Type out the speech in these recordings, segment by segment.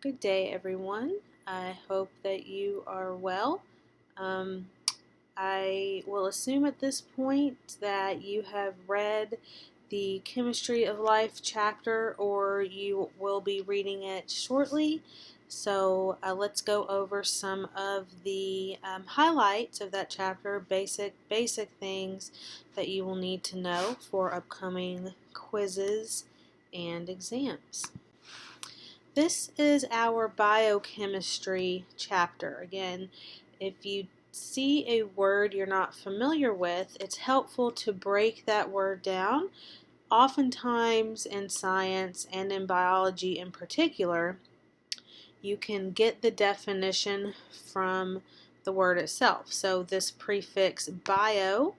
Good day, everyone. I hope that you are well. I will assume at this point that you have read the Chemistry of Life chapter, or you will be reading it shortly. So let's go over some of the highlights of that chapter, basic things that you will need to know for upcoming quizzes and exams. This is our biochemistry chapter. Again, if you see a word you're not familiar with, it's helpful to break that word down. Oftentimes in science and in biology in particular, you can get the definition from the word itself. So this prefix bio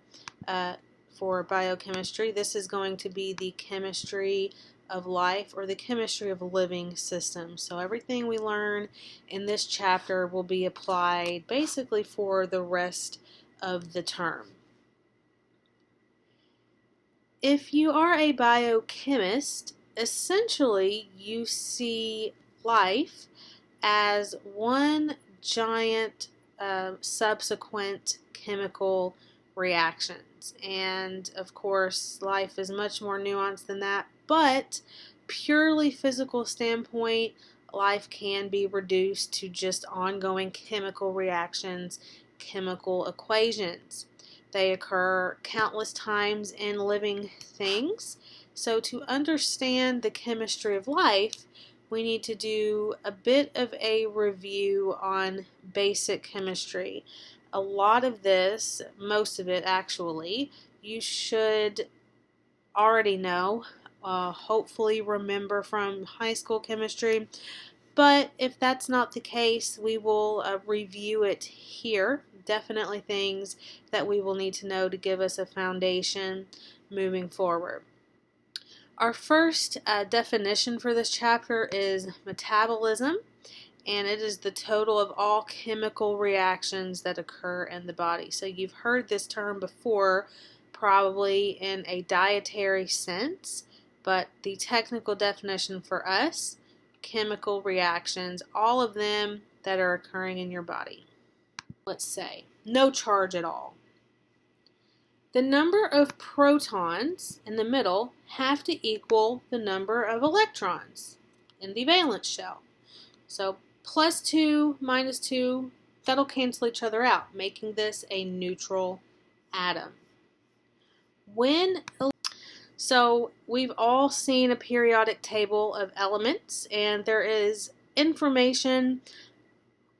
for biochemistry, this is going to be the chemistry of life or the chemistry of living systems. So everything we learn in this chapter will be applied basically for the rest of the term. If you are a biochemist, essentially you see life as one giant subsequent chemical reactions. And of course, life is much more nuanced than that, but purely physical standpoint, life can be reduced to just ongoing chemical reactions, chemical equations. They occur countless times in living things. So to understand the chemistry of life, we need to do a bit of a review on basic chemistry. A lot of this, most of it actually, you should already know, hopefully remember from high school chemistry. But if that's not the case, we will review it here. Definitely things that we will need to know to give us a foundation moving forward. Our first definition for this chapter is metabolism, and it is the total of all chemical reactions that occur in the body. So you've heard this term before, probably in a dietary sense, but the technical definition for us, chemical reactions, all of them that are occurring in your body. Let's say no charge at all. The number of protons in the middle have to equal the number of electrons in the valence shell. So plus 2 minus 2, that'll cancel each other out, making this a neutral atom. So we've all seen a periodic table of elements, and there is information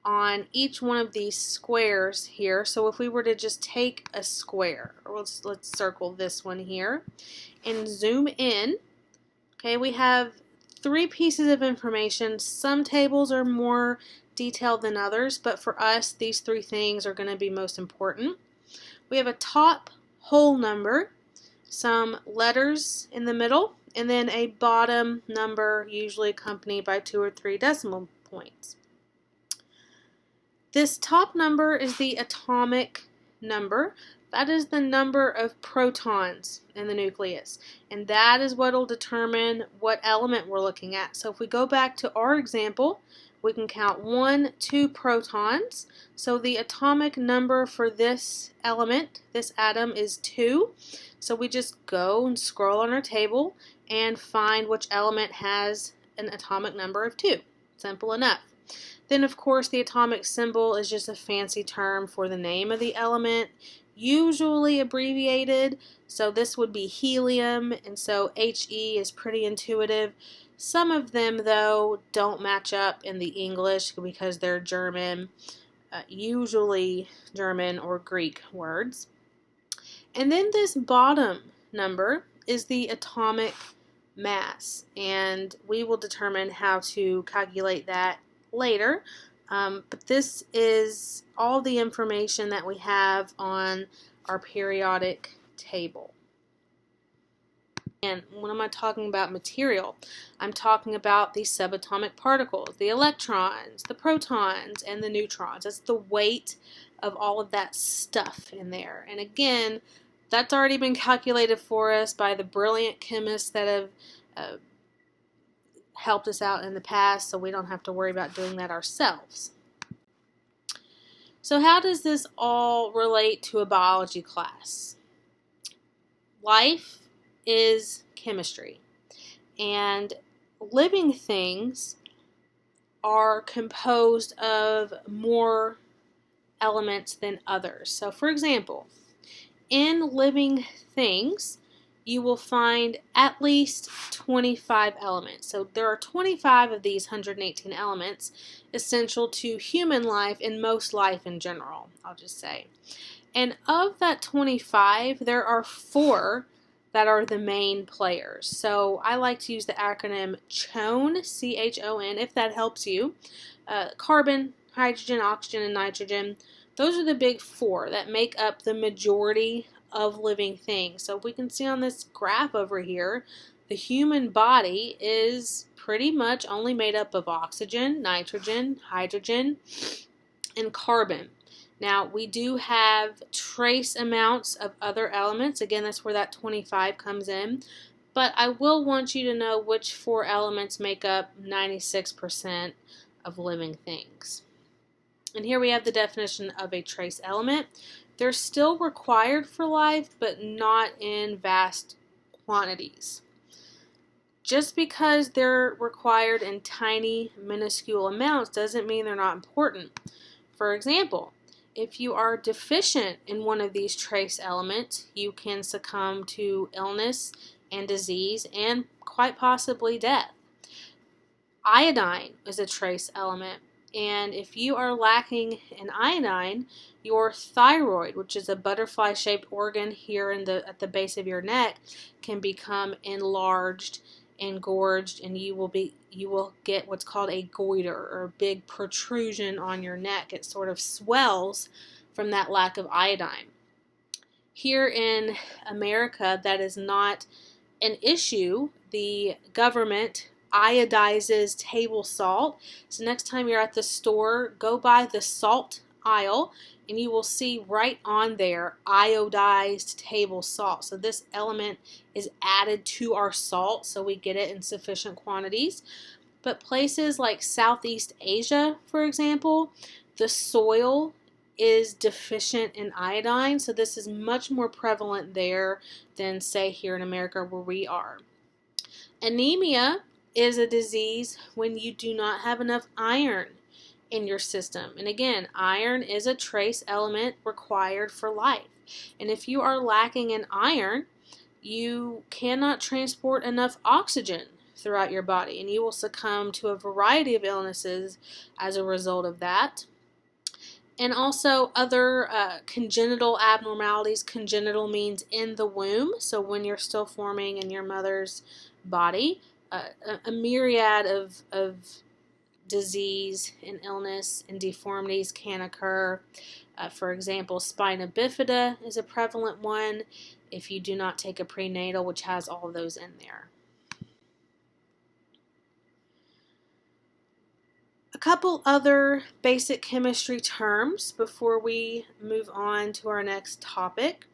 on each one of these squares here. So if we were to just take a square, or let's circle this one here and zoom in, okay, we have 3 pieces of information. Some tables are more detailed than others, but for us, these 3 things are going to be most important. We have a top whole number, some letters in the middle, and then a bottom number, usually accompanied by 2 or 3 decimal points. This top number is the atomic number. That is the number of protons in the nucleus, and that is what will determine what element we're looking at. So if we go back to our example, we can count 1, 2 protons. So the atomic number for this element, this atom, is 2. So we just go and scroll on our table and find which element has an atomic number of 2. Simple enough. Then, of course, the atomic symbol is just a fancy term for the name of the element, usually abbreviated. So this would be helium, and so He is pretty intuitive. Some of them, though, don't match up in the English because they're German, usually German or Greek words. And then this bottom number is the atomic mass, and we will determine how to calculate that later, but this is all the information that we have on our periodic table. And when am I talking about material? I'm talking about the subatomic particles, the electrons, the protons, and the neutrons. That's the weight of all of that stuff in there. And again, that's already been calculated for us by the brilliant chemists that have helped us out in the past, so we don't have to worry about doing that ourselves. So how does this all relate to a biology class? Life is chemistry, and living things are composed of more elements than others. So for example, in living things, you will find at least 25 elements. So there are 25 of these 118 elements essential to human life and most life in general, I'll just say. And of that 25, there are 4 that are the main players. So I like to use the acronym CHON, C-H-O-N, if that helps you. Carbon, hydrogen, oxygen, and nitrogen. Those are the big 4 that make up the majority of living things. So we can see on this graph over here, the human body is pretty much only made up of oxygen, nitrogen, hydrogen, and carbon. Now, we do have trace amounts of other elements. Again, that's where that 25 comes in. But I will want you to know which 4 elements make up 96% of living things. And here we have the definition of a trace element. They're still required for life, but not in vast quantities. Just because they're required in tiny, minuscule amounts doesn't mean they're not important. For example, if you are deficient in one of these trace elements, you can succumb to illness and disease and quite possibly death. Iodine is a trace element, and if you are lacking in iodine, your thyroid, which is a butterfly-shaped organ here at the base of your neck, can become enlarged, engorged, and you will get what's called a goiter, or a big protrusion on your neck. It sort of swells from that lack of iodine. Here in America, that is not an issue. The government iodizes table salt. So next time you're at the store, go by the salt aisle and you will see right on there iodized table salt. So this element is added to our salt, so we get it in sufficient quantities. But places like Southeast Asia, for example, the soil is deficient in iodine, so this is much more prevalent there than, say, here in America where we are. Anemia is a disease when you do not have enough iron in your system. And again, iron is a trace element required for life. And if you are lacking in iron, you cannot transport enough oxygen throughout your body, and you will succumb to a variety of illnesses as a result of that. And also other congenital abnormalities. Congenital means in the womb, so when you're still forming in your mother's body. A myriad of disease and illness and deformities can occur. For example, spina bifida is a prevalent one if you do not take a prenatal, which has all of those in there. A couple other basic chemistry terms before we move on to our next topic.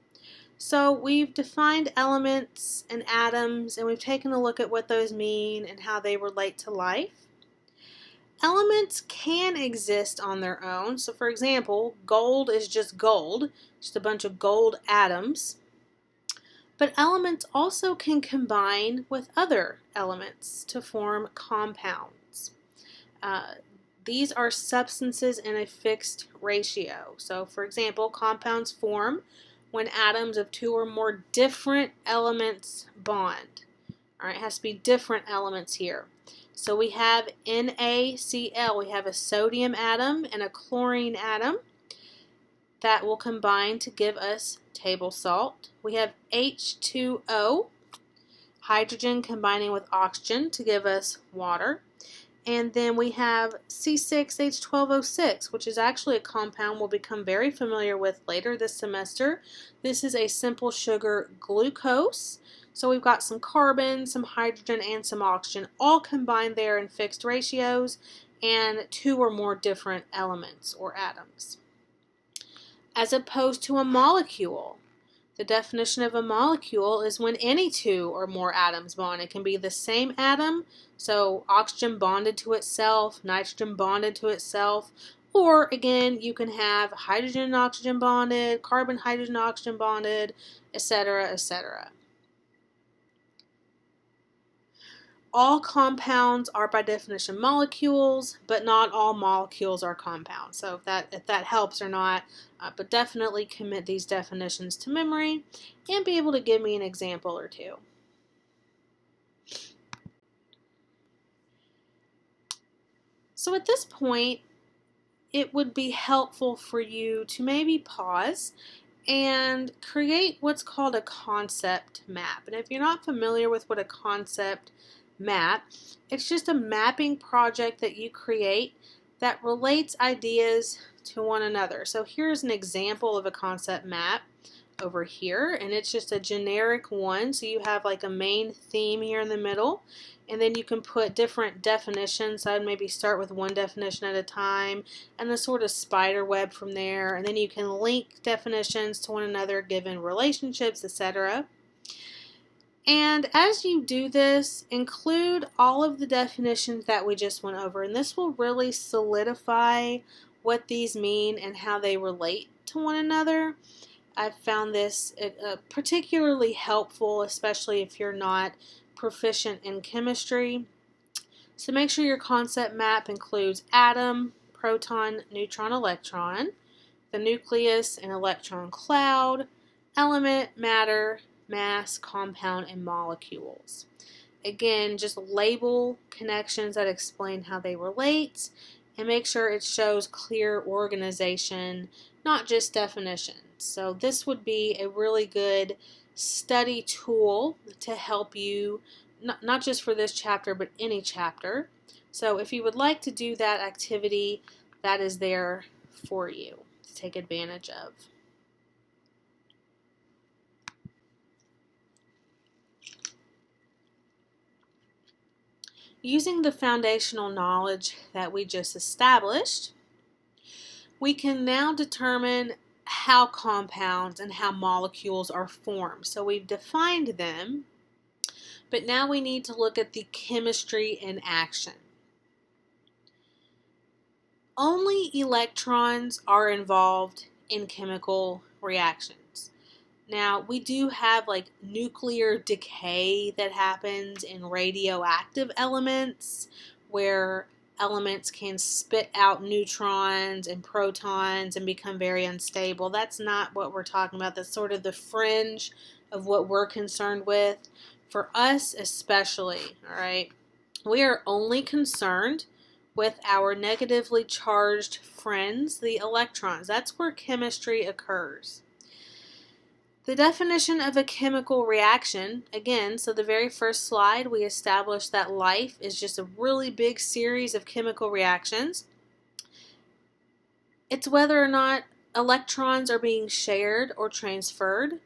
So we've defined elements and atoms, and we've taken a look at what those mean and how they relate to life. Elements can exist on their own. So for example, gold is just gold, just a bunch of gold atoms. But elements also can combine with other elements to form compounds. These are substances in a fixed ratio. So for example, compounds form when atoms of 2 or more different elements bond. All right, it has to be different elements here. So we have NaCl, we have a sodium atom and a chlorine atom that will combine to give us table salt. We have H2O, hydrogen combining with oxygen to give us water. And then we have C6H12O6, which is actually a compound we'll become very familiar with later this semester. This is a simple sugar glucose. So we've got some carbon, some hydrogen, and some oxygen all combined there in fixed ratios, and 2 or more different elements or atoms. As opposed to a molecule. The definition of a molecule is when any two or more atoms bond. It can be the same atom, so oxygen bonded to itself, nitrogen bonded to itself, or again, you can have hydrogen and oxygen bonded, carbon, hydrogen, oxygen bonded, etc., etc. All compounds are by definition molecules, but not all molecules are compounds. So if that helps or not, but definitely commit these definitions to memory and be able to give me an example or two. So at this point, it would be helpful for you to maybe pause and create what's called a concept map. And if you're not familiar with what a concept map, it's just a mapping project that you create that relates ideas to one another. So here's an example of a concept map over here, and it's just a generic one. So you have like a main theme here in the middle, and then you can put different definitions. I'd maybe start with one definition at a time and then sort of spider web from there, and then you can link definitions to one another given relationships, etc. And as you do this, include all of the definitions that we just went over, and this will really solidify what these mean and how they relate to one another. I've found this particularly helpful, especially if you're not proficient in chemistry. So make sure your concept map includes atom, proton, neutron, electron, the nucleus and electron cloud, element, matter, mass, compound, and molecules. Again, just label connections that explain how they relate and make sure it shows clear organization, not just definitions. So this would be a really good study tool to help you, not just for this chapter, but any chapter. So if you would like to do that activity, that is there for you to take advantage of. Using the foundational knowledge that we just established, we can now determine how compounds and how molecules are formed. So we've defined them, but now we need to look at the chemistry in action. Only electrons are involved in chemical reactions. Now, we do have like nuclear decay that happens in radioactive elements where elements can spit out neutrons and protons and become very unstable. That's not what we're talking about. That's sort of the fringe of what we're concerned with. For us especially, all right, we are only concerned with our negatively charged friends, the electrons. That's where chemistry occurs. The definition of a chemical reaction, again, so the very first slide we established that life is just a really big series of chemical reactions. It's whether or not electrons are being shared or transferred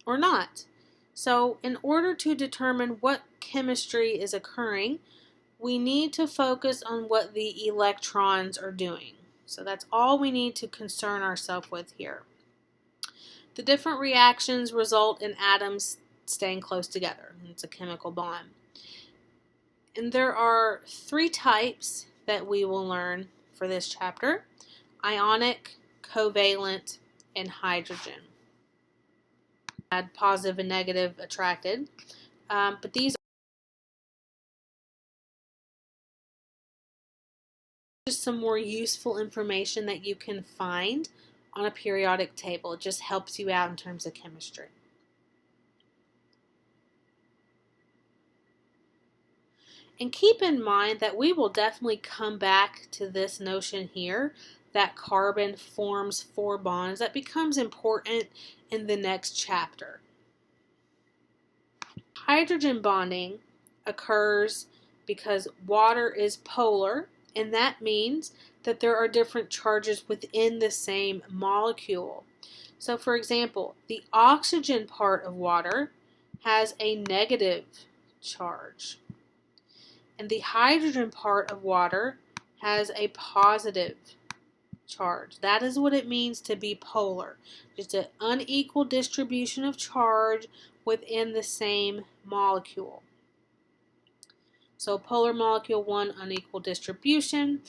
or not. So in order to determine what chemistry is occurring, we need to focus on what the electrons are doing. So that's all we need to concern ourselves with here. The different reactions result in atoms staying close together. It's a chemical bond. And there are three types that we will learn for this chapter: ionic, covalent, and hydrogen. Add positive and negative attracted. But these are just some more useful information that you can find on a periodic table. It just helps you out in terms of chemistry. And keep in mind that we will definitely come back to this notion here that carbon forms 4 bonds. That becomes important in the next chapter. Hydrogen bonding occurs because water is polar, and that means that there are different charges within the same molecule. So for example, the oxygen part of water has a negative charge, and the hydrogen part of water has a positive charge. That is what it means to be polar. Just an unequal distribution of charge within the same molecule. So polar molecule, one unequal distribution.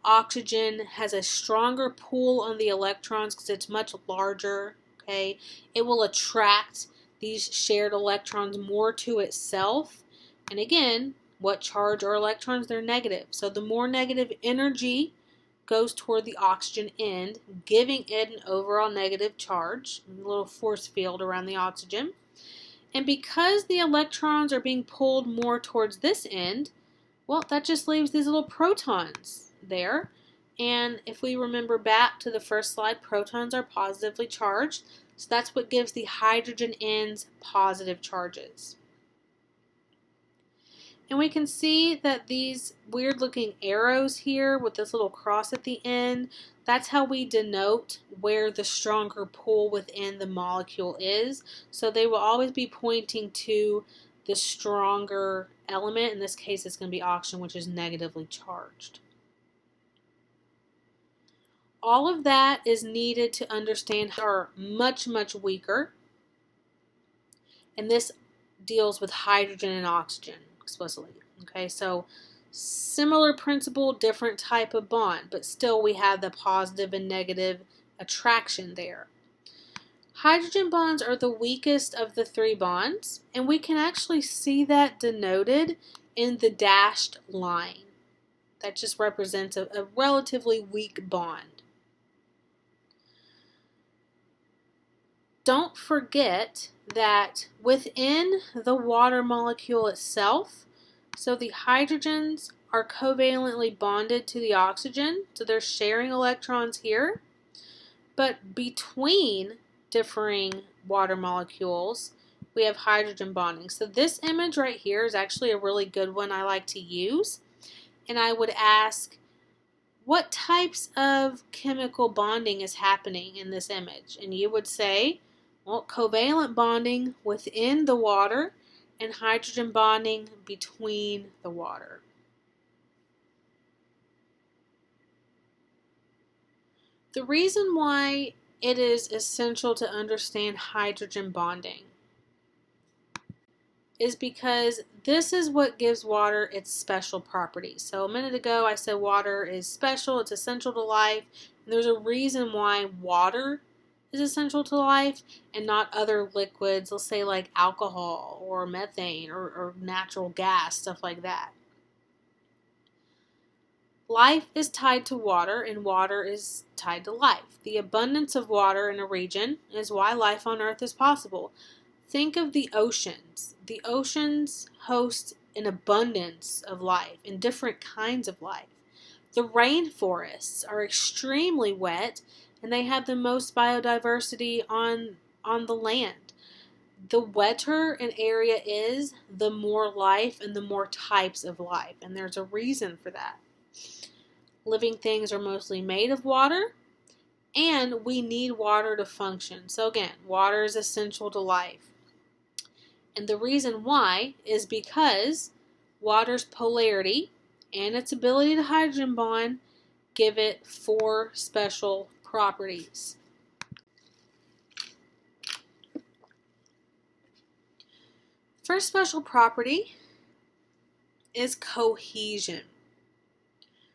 Oxygen has a stronger pull on the electrons because it's much larger. Okay, it will attract these shared electrons more to itself. And again, what charge are electrons? They're negative. So the more negative energy goes toward the oxygen end, giving it an overall negative charge, a little force field around the oxygen. And because the electrons are being pulled more towards this end, well, that just leaves these little protons there. And if we remember back to the first slide, protons are positively charged. So that's what gives the hydrogen ends positive charges. And we can see that these weird looking arrows here with this little cross at the end, that's how we denote where the stronger pull within the molecule is. So they will always be pointing to the stronger element. In this case, it's going to be oxygen, which is negatively charged. All of that is needed to understand are much, much weaker. And this deals with hydrogen and oxygen explicitly. Okay, so similar principle, different type of bond, but still we have the positive and negative attraction there. Hydrogen bonds are the weakest of the three bonds, and we can actually see that denoted in the dashed line. That just represents a relatively weak bond. Don't forget that within the water molecule itself, so the hydrogens are covalently bonded to the oxygen, so they're sharing electrons here, but between differing water molecules, we have hydrogen bonding. So this image right here is actually a really good one I like to use, and I would ask, what types of chemical bonding is happening in this image? And you would say, well, covalent bonding within the water and hydrogen bonding between the water. The reason why it is essential to understand hydrogen bonding is because this is what gives water its special properties. So a minute ago I said water is special, it's essential to life, and there's a reason why water is essential to life and not other liquids, let's say like alcohol or methane or natural gas, stuff like that. Life is tied to water and water is tied to life. The abundance of water in a region is why life on Earth is possible. Think of the oceans. The oceans host an abundance of life and different kinds of life. The rainforests are extremely wet and they have the most biodiversity on the land. The wetter an area is, the more life and the more types of life, and there's a reason for that. Living things are mostly made of water, and we need water to function. So again, water is essential to life. And the reason why is because water's polarity and its ability to hydrogen bond give it 4 special properties. First special property is cohesion.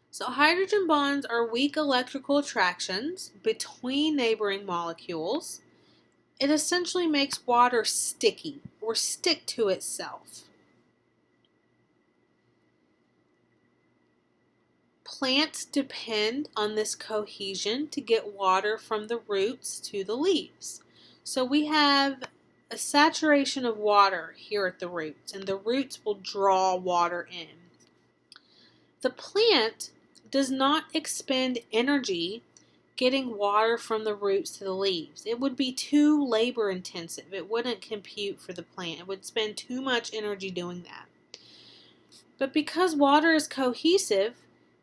So hydrogen bonds are weak electrical attractions between neighboring molecules. It essentially makes water sticky or stick to itself. Plants depend on this cohesion to get water from the roots to the leaves. So we have a saturation of water here at the roots, and the roots will draw water in. The plant does not expend energy getting water from the roots to the leaves. It would be too labor intensive. It wouldn't compute for the plant. It would spend too much energy doing that. But because water is cohesive,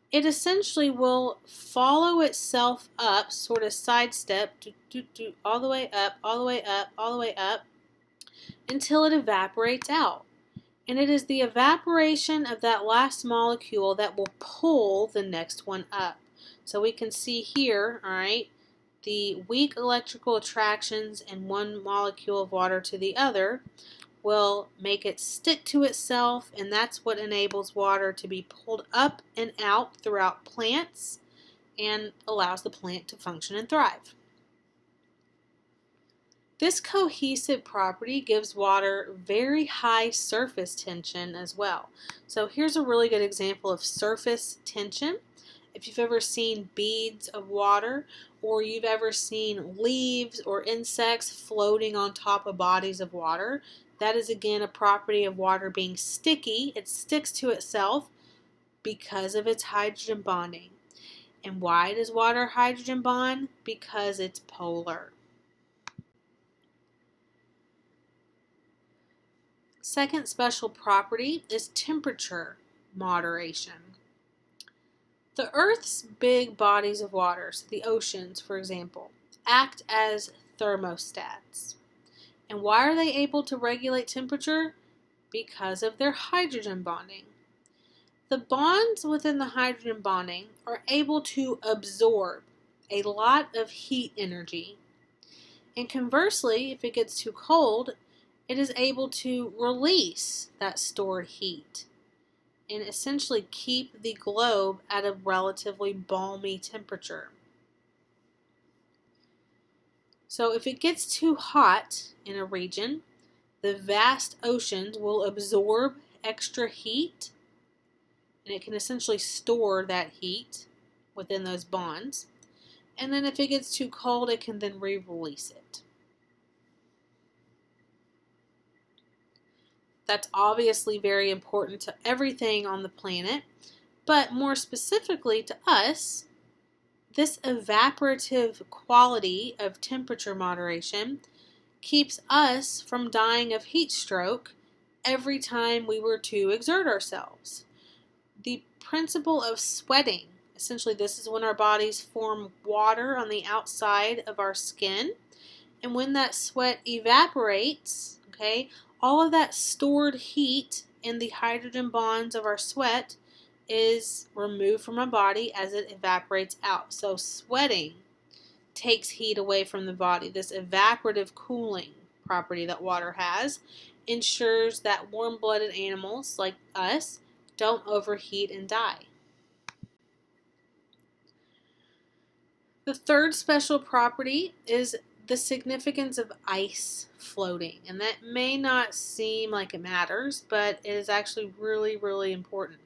it essentially will follow itself up, sort of sidestep, all the way up, all the way up, all the way up, until it evaporates out. And it is the evaporation of that last molecule that will pull the next one up. So we can see here, all right, the weak electrical attractions in one molecule of water to the other will make it stick to itself, and that's what enables water to be pulled up and out throughout plants and allows the plant to function and thrive. This cohesive property gives water very high surface tension as well. So here's a really good example of surface tension. If you've ever seen beads of water, or you've ever seen leaves or insects floating on top of bodies of water, that is again a property of water being sticky. It sticks to itself because of its hydrogen bonding. And why does water hydrogen bond? Because it's polar. Second special property is temperature moderation. The Earth's big bodies of water, so the oceans, for example, act as thermostats. And why are they able to regulate temperature? Because of their hydrogen bonding. The bonds within the hydrogen bonding are able to absorb a lot of heat energy. And conversely, if it gets too cold, it is able to release that stored heat and essentially keep the globe at a relatively balmy temperature. So if it gets too hot in a region, the vast oceans will absorb extra heat, and it can essentially store that heat within those bonds. And then if it gets too cold, it can then re-release it. That's obviously very important to everything on the planet, but more specifically to us, this evaporative quality of temperature moderation keeps us from dying of heat stroke every time we were to exert ourselves. The principle of sweating, essentially this is when our bodies form water on the outside of our skin, and when that sweat evaporates, okay, all of that stored heat in the hydrogen bonds of our sweat is removed from our body as it evaporates out. So sweating takes heat away from the body. This evaporative cooling property that water has ensures that warm-blooded animals like us don't overheat and die. The third special property is the significance of ice floating, and that may not seem like it matters, but it is actually really, really important.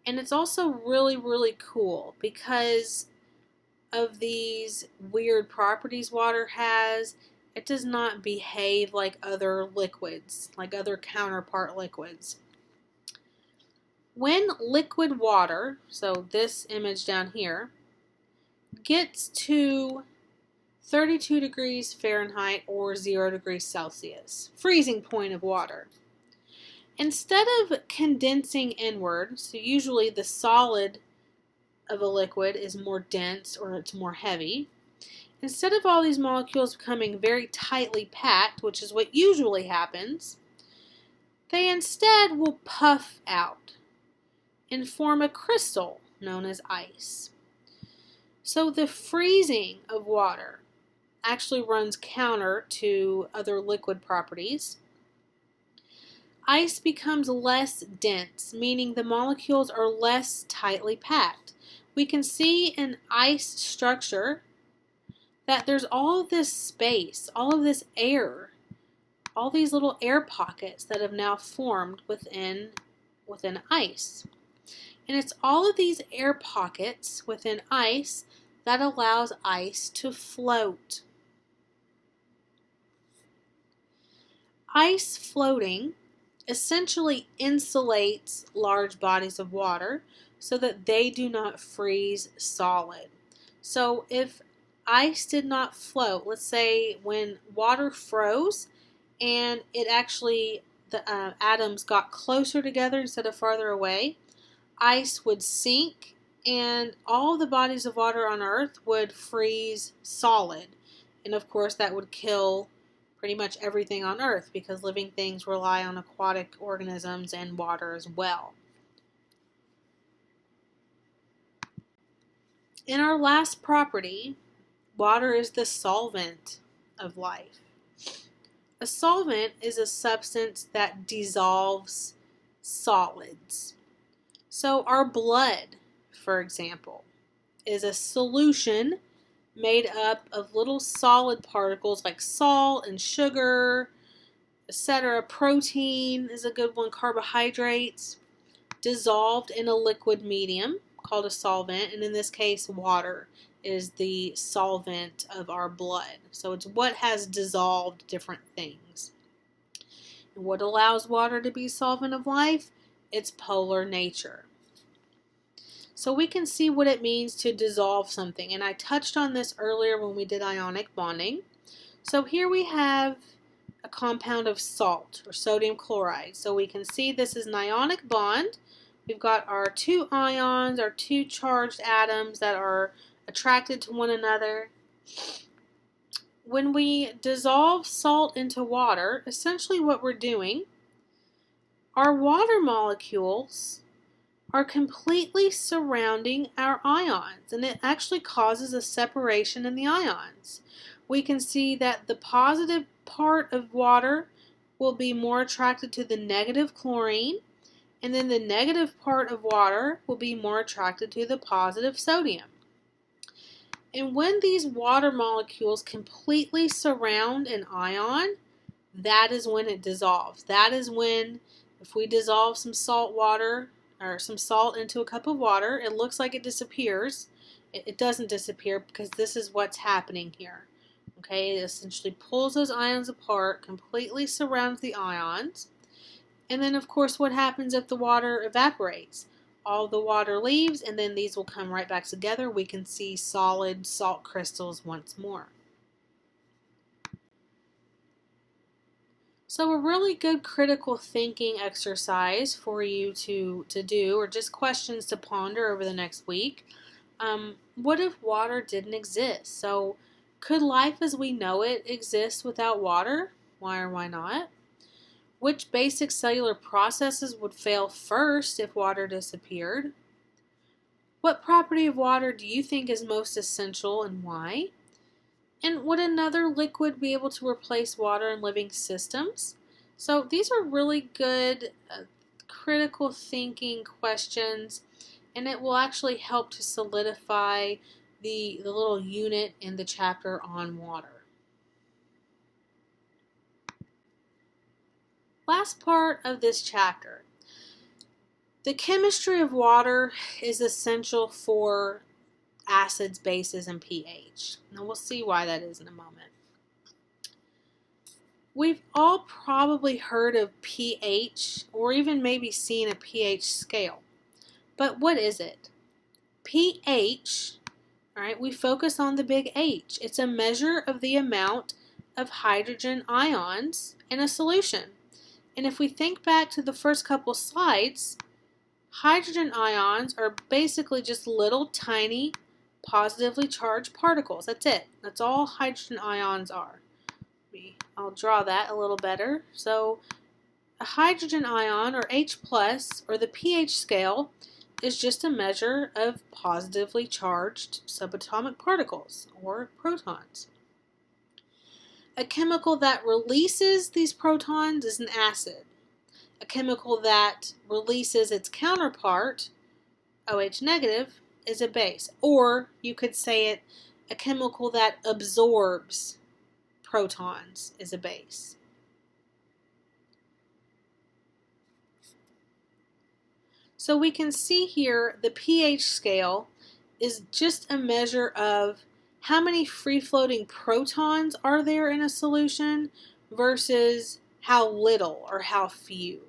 And it's also really, really cool because of these weird properties water has. It does not behave like other liquids, like other counterpart liquids. When liquid water, so this image down here, gets to 32 degrees Fahrenheit or 0 degrees Celsius, freezing point of water. Instead of condensing inward, so usually the solid of a liquid is more dense or it's more heavy, instead of all these molecules becoming very tightly packed, which is what usually happens, they instead will puff out and form a crystal known as ice. So the freezing of water actually runs counter to other liquid properties. Ice becomes less dense, meaning the molecules are less tightly packed. We can see in ice structure that there's all of this space, all of this air, all these little air pockets that have now formed within ice. And it's all of these air pockets within ice that allows ice to float. Ice floating essentially insulates large bodies of water so that they do not freeze solid. So if ice did not float, let's say when water froze and it actually, the atoms got closer together instead of farther away, ice would sink and all the bodies of water on Earth would freeze solid. And of course that would kill pretty much everything on Earth because living things rely on aquatic organisms and water as well. In our last property, water is the solvent of life. A solvent is a substance that dissolves solids. So our blood, for example, is a solution made up of little solid particles like salt and sugar, etc. Protein is a good one, carbohydrates, dissolved in a liquid medium called a solvent, and in this case, water is the solvent of our blood. So it's what has dissolved different things. And what allows water to be solvent of life? Its polar nature. So we can see what it means to dissolve something, and I touched on this earlier when we did ionic bonding. So here we have a compound of salt, or sodium chloride. So we can see this is an ionic bond. We've got our two ions, our two charged atoms that are attracted to one another. When we dissolve salt into water, essentially what we're doing, our water molecules are completely surrounding our ions, and it actually causes a separation in the ions. We can see that the positive part of water will be more attracted to the negative chlorine, and then the negative part of water will be more attracted to the positive sodium. And when these water molecules completely surround an ion, that is when it dissolves. That is when, if we dissolve some salt water or some salt into a cup of water, it looks like it disappears. It doesn't disappear because this is what's happening here. Okay, it essentially pulls those ions apart, completely surrounds the ions. And then, of course, what happens if the water evaporates? All the water leaves, and then these will come right back together. We can see solid salt crystals once more. So a really good critical thinking exercise for you to do, or just questions to ponder over the next week. What if water didn't exist? So could life as we know it exist without water? Why or why not? Which basic cellular processes would fail first if water disappeared? What property of water do you think is most essential and why? And would another liquid be able to replace water in living systems? So these are really good critical thinking questions, and it will actually help to solidify the little unit in the chapter on water. Last part of this chapter. The chemistry of water is essential for acids, bases, and pH. Now we'll see why that is in a moment. We've all probably heard of pH, or even maybe seen a pH scale. But what is it? pH, all right, we focus on the big H. It's a measure of the amount of hydrogen ions in a solution. And if we think back to the first couple slides, hydrogen ions are basically just little tiny positively charged particles. That's it. That's all hydrogen ions are. I'll draw that a little better. So a hydrogen ion, or H+, or the pH scale, is just a measure of positively charged subatomic particles, or protons. A chemical that releases these protons is an acid. A chemical that releases its counterpart, OH negative, is a base. Or you could say it, a chemical that absorbs protons is a base. So we can see here the pH scale is just a measure of how many free-floating protons are there in a solution versus how little or how few.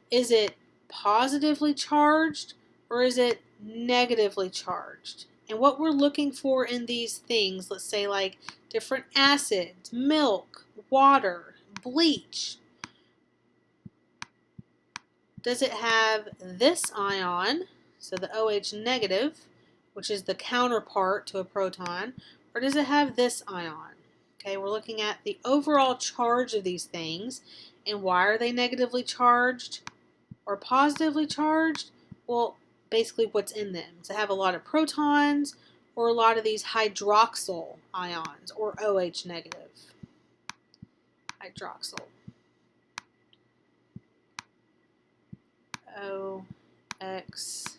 Is it positively charged or is it negatively charged? And what we're looking for in these things, let's say like different acids, milk, water, bleach. Does it have this ion, so the OH negative, which is the counterpart to a proton, or does it have this ion? Okay, we're looking at the overall charge of these things, and why are they negatively charged or positively charged? Well, basically what's in them. Does it have a lot of protons or a lot of these hydroxyl ions, or OH negative. Hydroxyl. OXYL.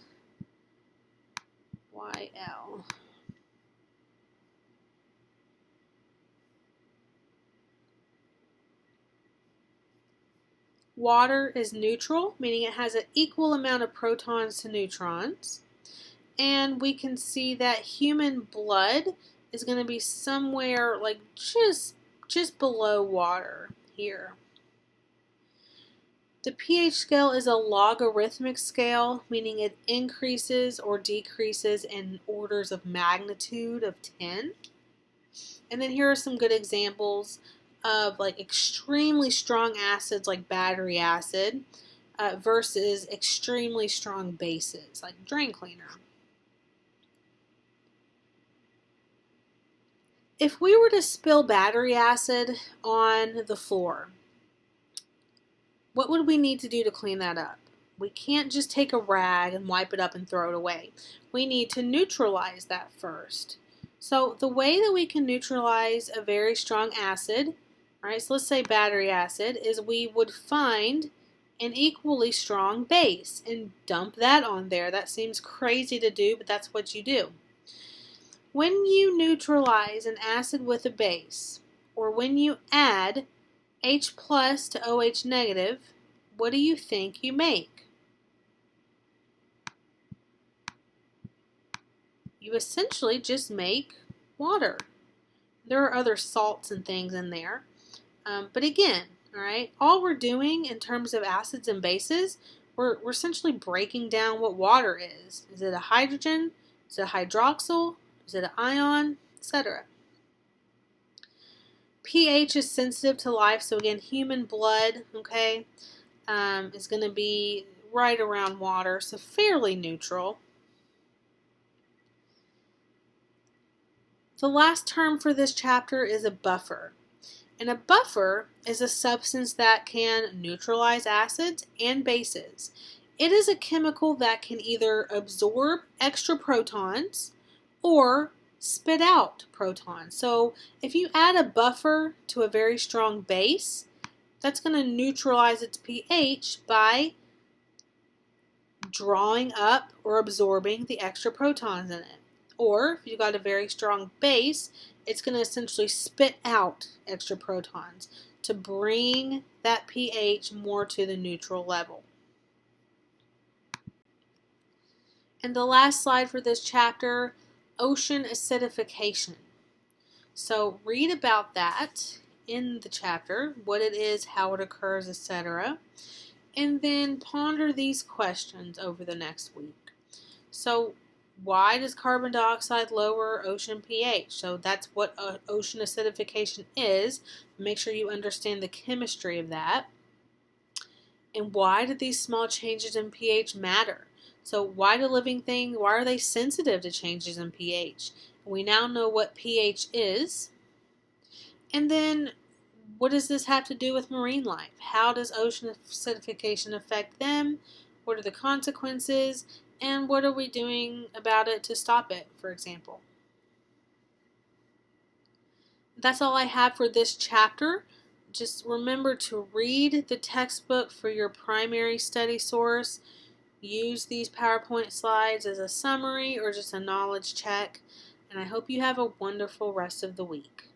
Water is neutral, meaning it has an equal amount of protons to neutrons. And we can see that human blood is going to be somewhere like just below water here. The pH scale is a logarithmic scale, meaning it increases or decreases in orders of magnitude of 10. And then here are some good examples of like extremely strong acids like battery acid versus extremely strong bases like drain cleaner. If we were to spill battery acid on the floor, what would we need to do to clean that up? We can't just take a rag and wipe it up and throw it away. We need to neutralize that first. So the way that we can neutralize a very strong acid, all right, so let's say battery acid, is we would find an equally strong base and dump that on there. That seems crazy to do, but that's what you do. When you neutralize an acid with a base, or when you add H plus to OH negative, what do you think you make? You essentially just make water. There are other salts and things in there. But again, all right, all we're doing in terms of acids and bases, we're essentially breaking down what water is. Is it a hydrogen? Is it a hydroxyl? Is it an ion? Etc. pH is sensitive to life, so again, human blood, okay, is going to be right around water, so fairly neutral. The last term for this chapter is a buffer. And a buffer is a substance that can neutralize acids and bases. It is a chemical that can either absorb extra protons or spit out protons. So if you add a buffer to a very strong base, that's going to neutralize its pH by drawing up or absorbing the extra protons in it. Or if you've got a very strong base, it's going to essentially spit out extra protons to bring that pH more to the neutral level. And the last slide for this chapter, ocean acidification. So read about that in the chapter, what it is, how it occurs, etc. And then ponder these questions over the next week. So why does carbon dioxide lower ocean pH? So that's what ocean acidification is. Make sure you understand the chemistry of that. And why do these small changes in pH matter? So why do living things, why are they sensitive to changes in pH? We now know what pH is. And then what does this have to do with marine life? How does ocean acidification affect them? What are the consequences? And what are we doing about it to stop it, for example? That's all I have for this chapter. Just remember to read the textbook for your primary study source. Use these PowerPoint slides as a summary or just a knowledge check. And I hope you have a wonderful rest of the week.